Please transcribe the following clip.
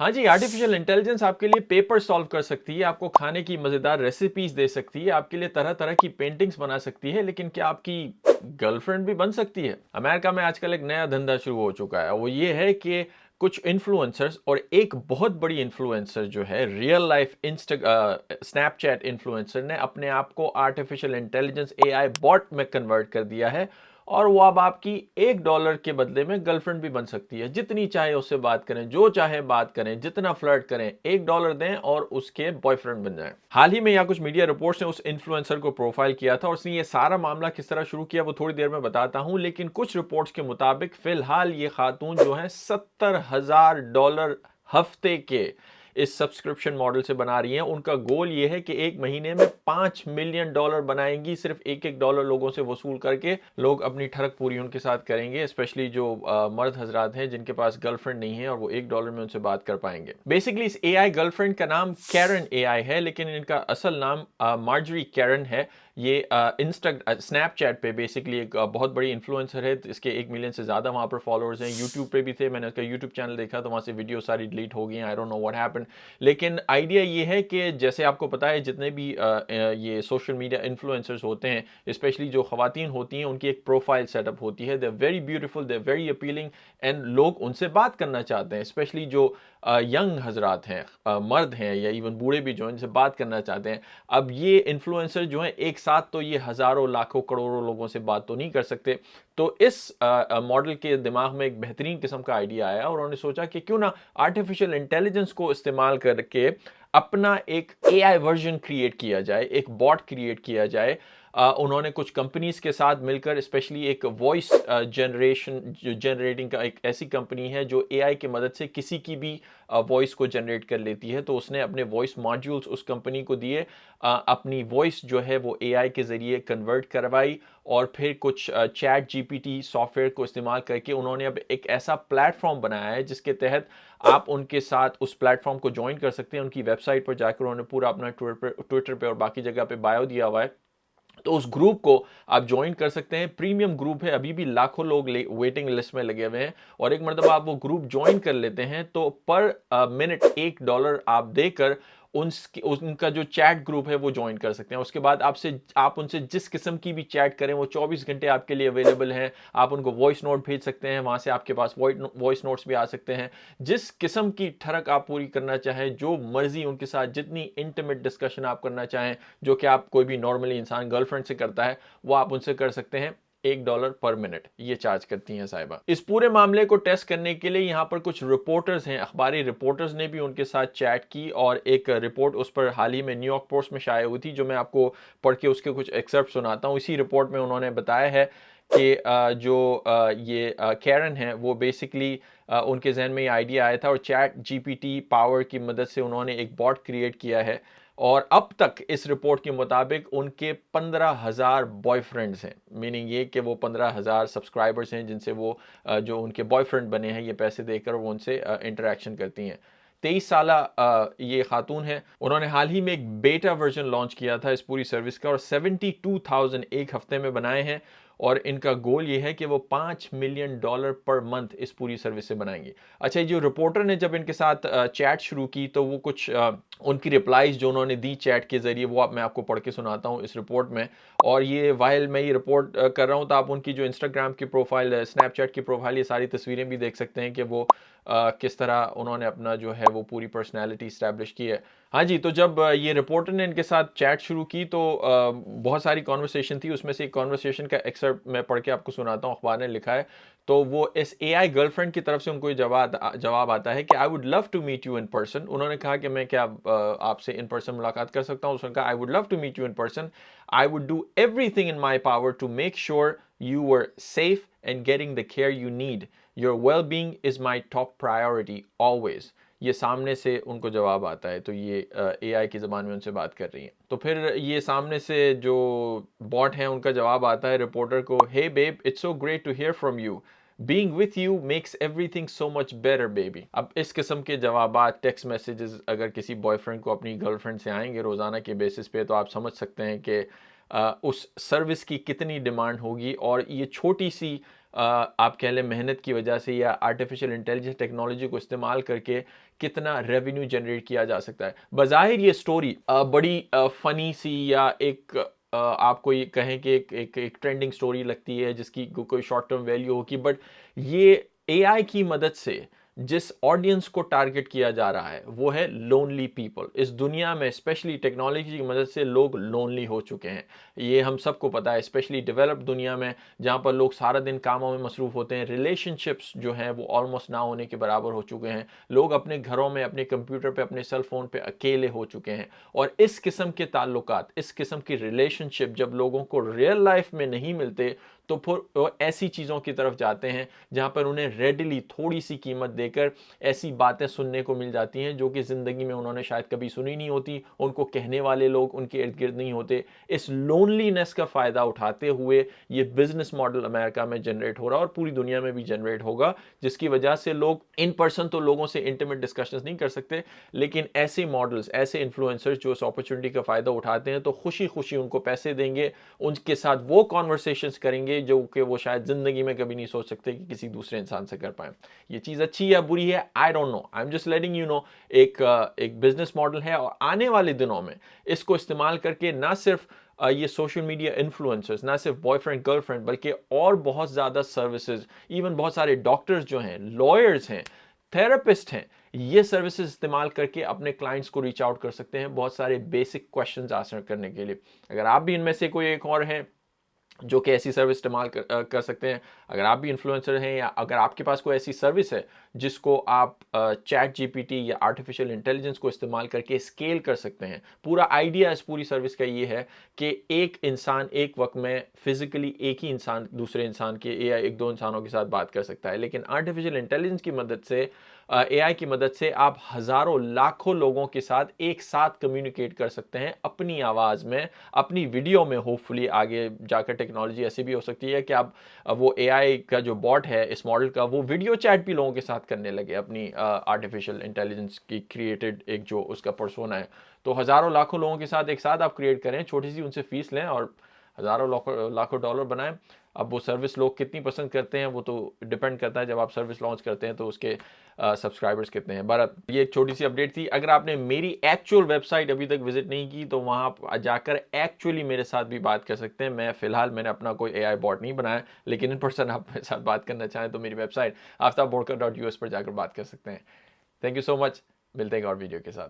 हाँ जी, artificial intelligence आपके लिए पेपर सॉल्व कर सकती है, आपको खाने की मज़ेदार रेसिपीज़ दे सकती है, आपके लिए तरह-तरह की पेंटिंग्स बना सकती है, लेकिन क्या आपकी गर्लफ्रेंड भी बन सकती है? अमेरिका में आजकल एक नया धंधा शुरू हो चुका है, वो ये है कि कुछ इन्फ्लुएंसर्स और एक बहुत बड़ी इन्फ्लुएंसर जो है रियल लाइफ स्नैपचैट इन्फ्लुएंसर ने अपने आप को आर्टिफिशियल इंटेलिजेंस एआई बॉट में कन्वर्ट कर दिया है और वो अब आपकी $1 के बदले में गर्लफ्रेंड भी बन सकती है। जितनी चाहे उससे बात करें, जो चाहे बात करें, जितना फ्लर्ट करें, $1 दें और उसके बॉयफ्रेंड बन जाएं। हाल ही में यहाँ कुछ मीडिया रिपोर्ट्स ने उस इन्फ्लुएंसर को प्रोफाइल किया था और उसने ये सारा मामला किस तरह शुरू किया वो थोड़ी देर में बताता हूं, लेकिन कुछ रिपोर्ट्स के मुताबिक फिलहाल ये खातून जो है $70,000 हफ्ते के इस सब्सक्रिप्शन मॉडल से बना रही हैं। उनका गोल ये है कि एक महीने में $5 मिलियन बनाएंगी, सिर्फ एक डॉलर लोगों से वसूल करके लोग अपनी ठरक पूरी उनके साथ करेंगे, स्पेशली जो मर्द हजरात हैं जिनके पास गर्लफ्रेंड नहीं है और वो $1 में उनसे बात कर पाएंगे। बेसिकली इस एआई गर्लफ्रेंड का नाम कैरन एआई है, लेकिन इनका असल नाम मार्जरी कैरन है। ये स्नैपचैट पे बेसिकली एक बहुत बड़ी इन्फ्लुएंसर है, इसके 1 मिलियन से ज़्यादा वहाँ पर फॉलोअर्स हैं। यूट्यूब पे भी थे, मैंने उसका यूट्यूब चैनल देखा तो वहाँ से वीडियो सारी डिलीट हो गई हैं, I don't know what happened. लेकिन आइडिया ये है कि जैसे आपको पता है जितने भी ये सोशल मीडिया इन्फ्लुएंसर्स होते हैं, स्पेशली जो खवातीन होती हैं, उनकी एक प्रोफाइल सेटअप होती है, they are very beautiful, they are very appealing and लोग उनसे बात करना चाहते हैं, स्पेशली जो यंग हजरात हैं, मर्द हैं या इवन बूढ़े भी जो हैं, जिनसे बात करना चाहते हैं। अब ये इन्फ्लुएंसर जो हैं एक साथ तो ये हज़ारों लाखों करोड़ों लोगों से बात तो नहीं कर सकते, तो इस मॉडल के दिमाग में एक बेहतरीन किस्म का आइडिया आया और उन्होंने सोचा कि क्यों ना आर्टिफिशियल इंटेलिजेंस को इस्तेमाल करके अपना एक एआई वर्जन क्रिएट किया जाए, एक बॉट क्रिएट किया जाए। उन्होंने कुछ कंपनीज के साथ मिलकर, स्पेशली एक वॉइस जनरेटिंग का एक ऐसी कंपनी है जो एआई की मदद से किसी की भी वॉइस को जनरेट कर लेती है, तो उसने अपने वॉइस मॉड्यूल्स उस कंपनी को दिए, अपनी वॉइस जो है वो एआई के ज़रिए कन्वर्ट करवाई और फिर कुछ चैट जीपीटी सॉफ्टवेयर को इस्तेमाल करके उन्होंने अब एक ऐसा प्लेटफॉर्म बनाया है जिसके तहत आप उनके साथ उस प्लेटफॉर्म को ज्वाइन कर सकते हैं। उनकी वेबसाइट पर जाकर उन्होंने पूरा अपना ट्विटर पे और बाकी जगह पे बायो दिया हुआ है, तो उस ग्रुप को आप ज्वाइन कर सकते हैं। प्रीमियम ग्रुप है, अभी भी लाखों लोग वेटिंग लिस्ट में लगे हुए हैं और एक मरतबा आप वो ग्रुप ज्वाइन कर लेते हैं तो पर मिनट $1 आप देकर उनका जो चैट ग्रुप है वो ज्वाइन कर सकते हैं। उसके बाद आप उनसे जिस किस्म की भी चैट करें वो 24 घंटे आपके लिए अवेलेबल हैं। आप उनको वॉइस नोट भेज सकते हैं, वहां से आपके पास वॉइस नोट्स भी आ सकते हैं। जिस किस्म की ठरक आप पूरी करना चाहें, जो मर्जी उनके साथ जितनी इंटीमेट डिस्कशन आप करना चाहें, जो कि आप कोई भी नॉर्मली इंसान गर्लफ्रेंड से करता है, वो आप उनसे कर सकते हैं। $1 पर मिनट ये चार्ज करती हैं साहिबा। इस पूरे मामले को टेस्ट करने के लिए यहाँ पर कुछ रिपोर्टर्स हैं, अखबारी रिपोर्टर्स ने भी उनके साथ चैट की और एक रिपोर्ट उस पर हाल ही में न्यूयॉर्क पोस्ट में शाया हुई थी, जो मैं आपको पढ़ के उसके कुछ एक्सर्प्ट सुनाता हूँ। इसी रिपोर्ट में उन्होंने बताया है कि ये कैरन है वो बेसिकली उनके जहन में ये आइडिया आया था और चैट जीपीटी पावर की मदद से उन्होंने एक बॉट क्रिएट किया है और अब तक इस रिपोर्ट के मुताबिक उनके 15,000 बॉयफ्रेंड्स हैं, मीनिंग ये कि वो 15,000 सब्सक्राइबर्स हैं जिनसे वो जो उनके बॉयफ्रेंड बने हैं ये पैसे देकर वो उनसे इंटरेक्शन करती हैं। 23 साला ये खातून है, उन्होंने हाल ही में एक बेटा वर्जन लॉन्च किया था इस पूरी सर्विस का और 72,000 एक हफ्ते में बनाए हैं और इनका गोल ये है कि वो $5 मिलियन पर मंथ इस पूरी सर्विस से बनाएंगे। अच्छा, जो रिपोर्टर ने जब इनके साथ चैट शुरू की तो वो कुछ उनकी रिप्लाईज जो उन्होंने दी चैट के जरिए वो मैं आपको पढ़ के सुनाता हूँ इस रिपोर्ट में। और ये वाइल मैं ये रिपोर्ट कर रहा हूँ तो आप उनकी जो इंस्टाग्राम की प्रोफाइल, स्नैपचैट की प्रोफाइल, ये सारी तस्वीरें भी देख सकते हैं कि वो किस तरह उन्होंने अपना जो है वो पूरी पर्सनैलिटी इस्टेब्लिश की है। हाँ जी, तो जब ये रिपोर्टर ने इनके साथ चैट शुरू की तो बहुत सारी कॉन्वर्सेशन थी, उसमें से एक कॉन्वर्सेशन का एक्सर्प्ट मैं पढ़ के आपको सुनाता हूँ, अखबार ने लिखा है। तो वो इस एआई गर्लफ्रेंड की तरफ से उनको जवाब आता है कि I would love to meet you in person. उन्होंने कहा कि मैं क्या आपसे इन पर्सन मुलाकात कर सकता हूँ? उसने कहा I would love to meet you in person, I would do everything in my power to make sure you were safe and getting the care you need. Your well-being is my top priority always. ये सामने से उनको जवाब आता है, तो ये AI की ज़बान में उनसे बात कर रही हैं। तो फिर ये सामने से जो बॉट है उनका जवाब आता है रिपोर्टर को, hey babe, it's so great to hear from you, being with you makes everything so much better baby. अब इस किस्म के जवाबात, टेक्स्ट मैसेजेस अगर किसी बॉयफ्रेंड को अपनी गर्लफ्रेंड से आएंगे रोज़ाना के बेसिस पे, तो आप समझ सकते हैं कि उस सर्विस की कितनी डिमांड होगी और ये छोटी सी आप कह लें मेहनत की वजह से या आर्टिफिशियल इंटेलिजेंस टेक्नोलॉजी को इस्तेमाल करके कितना रेवेन्यू जनरेट किया जा सकता है। बज़ाहिर ये स्टोरी बड़ी फनी सी या एक आप कोई कहें कि एक ट्रेंडिंग स्टोरी लगती है जिसकी कोई शॉर्ट टर्म वैल्यू होगी, बट ये एआई की मदद से जिस ऑडियंस को टारगेट किया जा रहा है वो है लोनली पीपल। इस दुनिया में स्पेशली टेक्नोलॉजी की मदद से लोग लोनली हो चुके हैं, ये हम सबको पता है। स्पेशली डेवलप्ड दुनिया में जहाँ पर लोग सारा दिन कामों में मसरूफ होते हैं, रिलेशनशिप्स जो हैं वो ऑलमोस्ट ना होने के बराबर हो चुके हैं। लोग अपने घरों में, अपने कंप्यूटर पे, अपने सेल फोन पे अकेले हो चुके हैं। और इस किस्म के ताल्लुकात, इस किस्म की रिलेशनशिप जब लोगों को रियल लाइफ में नहीं मिलते तो फिर वो ऐसी चीज़ों की तरफ जाते हैं जहाँ पर उन्हें रेडली थोड़ी सी कीमत देकर ऐसी बातें सुनने को मिल जाती हैं जो कि ज़िंदगी में उन्होंने शायद कभी सुनी नहीं होती, उनको कहने वाले लोग उनके इर्द गिर्द नहीं होते। इस लोनलीनेस का फ़ायदा उठाते हुए ये बिजनेस मॉडल अमेरिका में जनरेट हो रहा है और पूरी दुनिया में भी जनरेट होगा, जिसकी वजह से लोग इन पर्सन तो लोगों से इंटीमेट डिस्कशंस नहीं कर सकते, लेकिन ऐसे मॉडल्स, ऐसे इन्फ्लुएंसर्स जो इस अपॉर्चुनिटी का फ़ायदा उठाते हैं तो खुशी खुशी उनको पैसे देंगे, उनके साथ वो कॉन्वर्सेशंस करेंगे जो कि वो शायद जिंदगी में कभी नहीं सोच सकते कि किसी दूसरे इंसान से कर पाए। ये चीज़ अच्छी या बुरी है, I don't know, I am just letting you know. एक बिजनेस मॉडल है और आने वाले दिनों में इसको इस्तेमाल करके ना सिर्फ ये सोशल मीडिया इन्फ्लुएंसर्स, ना सिर्फ बॉयफ्रेंड गर्लफ्रेंड, बल्कि और बहुत ज़्यादा सर्विसेज, इवन बहुत सारे डॉक्टर्स जो हैं, लॉयर्स हैं, थेरेपिस्ट हैं, ये सर्विसेज इस्तेमाल करके अपने क्लाइंट्स को रीच आउट कर सकते हैं बहुत सारे बेसिक क्वेश्चंस आंसर करने के लिए। अगर आप भी इनमें से कोई एक और हैं जो कि ऐसी सर्विस इस्तेमाल कर सकते हैं, अगर आप भी इन्फ्लुएंसर हैं या अगर आपके पास कोई ऐसी सर्विस है जिसको आप चैट जीपीटी या आर्टिफिशियल इंटेलिजेंस को इस्तेमाल करके स्केल कर सकते हैं। पूरा आइडिया इस पूरी सर्विस का ये है कि एक इंसान एक वक्त में फिजिकली एक ही इंसान दूसरे इंसान के या एक दो इंसानों के साथ बात कर सकता है, लेकिन आर्टिफिशियल इंटेलिजेंस की मदद से, एआई की मदद से आप हज़ारों लाखों लोगों के साथ एक साथ कम्युनिकेट कर सकते हैं अपनी आवाज़ में, अपनी वीडियो में। होपफुली आगे जाकर टेक्नोलॉजी ऐसी भी हो सकती है कि आप वो एआई का जो बॉट है इस मॉडल का, वो वीडियो चैट भी लोगों के साथ करने लगे अपनी आर्टिफिशियल इंटेलिजेंस की क्रिएटेड एक जो उसका पर्सोना है। तो हज़ारों लाखों लोगों के साथ एक साथ आप क्रिएट करें, छोटी सी उनसे फीस लें और हज़ारों लाखों डॉलर बनाएं। अब वो सर्विस लोग कितनी पसंद करते हैं वो तो डिपेंड करता है, जब आप सर्विस लॉन्च करते हैं तो उसके सब्सक्राइबर्स कितने हैं। बहरहाल ये एक छोटी सी अपडेट थी। अगर आपने मेरी एक्चुअल वेबसाइट अभी तक विजिट नहीं की तो वहाँ आप जाकर एक्चुअली मेरे साथ भी बात कर सकते हैं। मैं फ़िलहाल मैंने अपना कोई एआई बॉट नहीं बनाया, लेकिन इन पर्सन आप मेरे साथ बात करना चाहें तो मेरी वेबसाइट आफ्ताबबोडकर.us पर जाकर बात कर सकते हैं। थैंक यू सो मच, मिलते हैं एक और वीडियो के साथ।